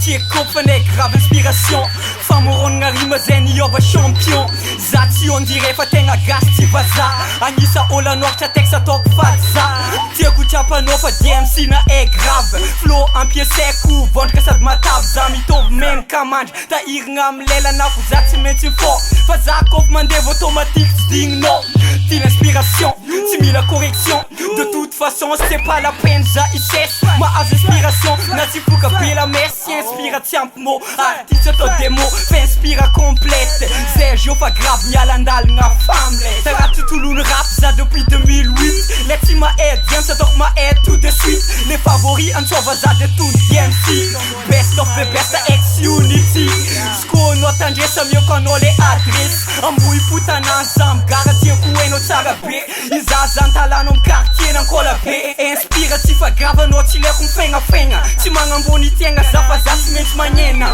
Tia compagnie, grave inspiration. Famoron nga rima zen iova champion. Zaty on dirait fa tegna gasy ty vaza. Anisa olo anoatra texte ataoko faza. Tiako trapanao fa DMC na é grave. Flow ampiasaiko vondrika sady matavy. Za mitovy menaka mandry tahirigna amy lelana fo za tsy maintsy fort. Fa za kôfa mandevo automatique tsy digninao. Tia l'inspiration, tsy mila correction. De toute façon c'est pas la peine za icesse. Mahazo inspiration na tsy foka be la messe. Inspira tsy ampy mot, artiste atao démo. Fa inspira complète. Sergio fa grave miala andalagna famlet. Tara tontolony rap za depuis 2008. Let's see ma head, James ataoko ma head tout de suite. Les favoris ansova za de tout DMC. Best of the best ex-unity. Scono tandresa mio kono le adresse. Amboy putana ensemble, garantiako eno tsara be. Izaza antalana am quartier nankola be. Inspira tsy fa grave anao tsy leko mifegnafegna. Tsy magnambony tegna za fa za tsy maintsy magnena.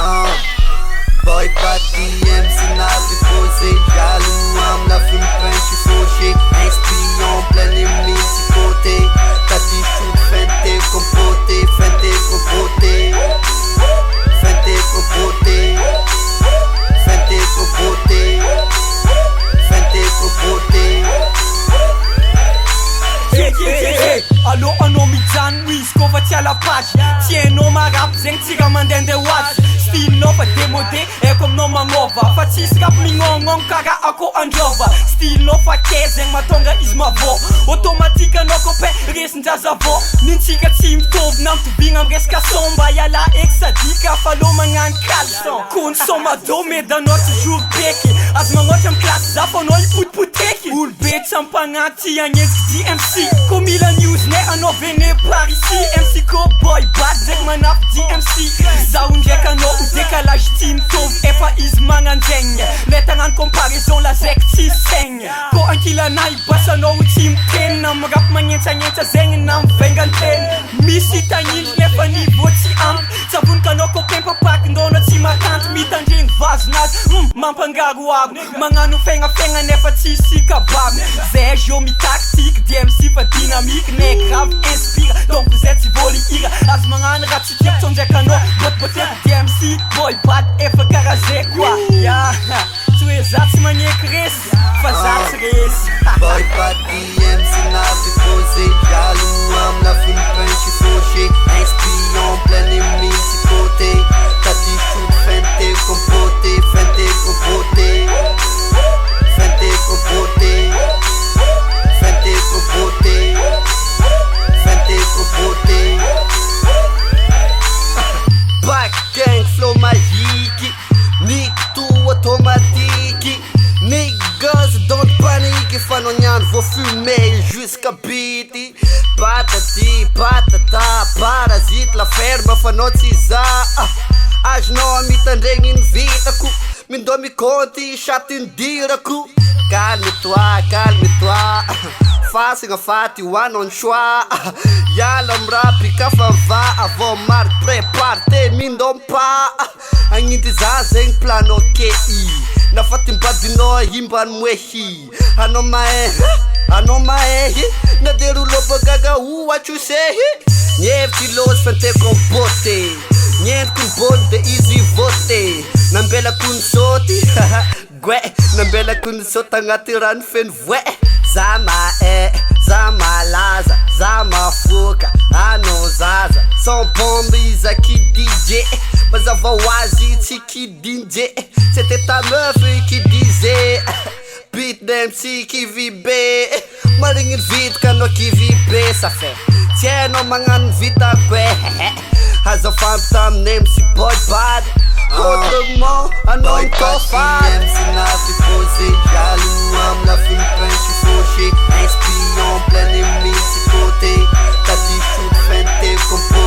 Boy pas DMC n'a déposé. Jaloux âme la fume pain je suis fauché. Inspirant plein et multicoté. T'as dit shoot fin t'es compoté. Fin t'es compoté. Fin t'es compoté. Fin t'es compoté. Fin t'es compoté. Allo anao mijano izy kô fa tsy ala page. Tienao marapy zegny tsika mandende hoazy. Stylenao fa démodé eko aminao magnova. Fa tsisy rap mignonogno kara ako androva. Stylenao fa ke zegny mahatonga izy mavô. Automatique anao copain resin-jazavô. Nintsika tsy mitovy na mitovigna amy resaka somba. Iala eky sadika fa lo magnano caleçon. Consomado medanao toujours beky. Azo magnoatra amy klasy za fa anao ipotipoteky. Olobe tsy ampagnaty agnetsiky DMC. Comme mila news ne anao vene par ici. MC Cowboy bad zegny manafy DMC. Zaho ndraiky anao o décalage ty mitovy. Efa izy magnanjegny. Le tagnano comparaison la zaiky tsy saigny. Kô ankilana ibasanao o tsy miteny. Na mirapy magnentsagnentsa zegny na mivenganteny. Misy tagnindry nefa niveau tsy ampy. Tsavonika anao copain papakindona tsy matanty. Mitandregny vazonazy mampangaroaro. Magnano fegnafegna nefa tsisy kabary. Sergio mi-tactique DMC fa dynamique. Ne grave inspire donc vous êtes si volihira. Azo magnano raha tsy tiako ndraiky anao. Botiboteko DMC boy bad efa karaha zay koa. Tsy hoe za tsy magneky resy fa za tsy resy. Boy pas DMC n'a déposé. Jaloux âme la fume pain je suis fauché. Inspirant plein et multicoté. T'as dit shoot fin t'es compoté. Fin t'es compoté. Fin t'es compoté. Fin t'es compoté. Fin t'es compoté. Back gang flow magique. Nique tout automatique. Niggas don't panique. Fanoniane vos fumées jusqu'à biti. Patati patata. Parasite la ferma fanotiza. Azonao mitandregny ny vitako. Mindô miconty chatin-dirako. Calme-toi. Fasagna faty hoanao ny choix. Iala amy rapy ka fa va. Avô mary prépare mindô mpa. Agninty za zegny plano kei. Na fatimbadinao himbany moehy. Anao mahehy. Na deroulo bagaga ohatry sehy. Nievitry lôzy fa niteko beauté. Niendriko ny bôly de izy voté. Nambelako ny sôty. Gue, nambelako ny sôty agnaty rano feno voe. Za malaza, za mafoka. Anao zaza, sans bombe iza qui DJ. Mazava hoazy tsy qui DJ. C'était ta meuf qui disait. Beat d'MC qui vibe. Marigny vita kanao qui vibe. Ça fait tienao magnano vita kwe. Azafamby tamin'ny MC boy bad. Autrement, anao ny tofady. DMC n'a déposé. Jaloux âme la fume pain je suis fauché. Inspirant plein et multicoté. T'as dit shoot fin t'es composé.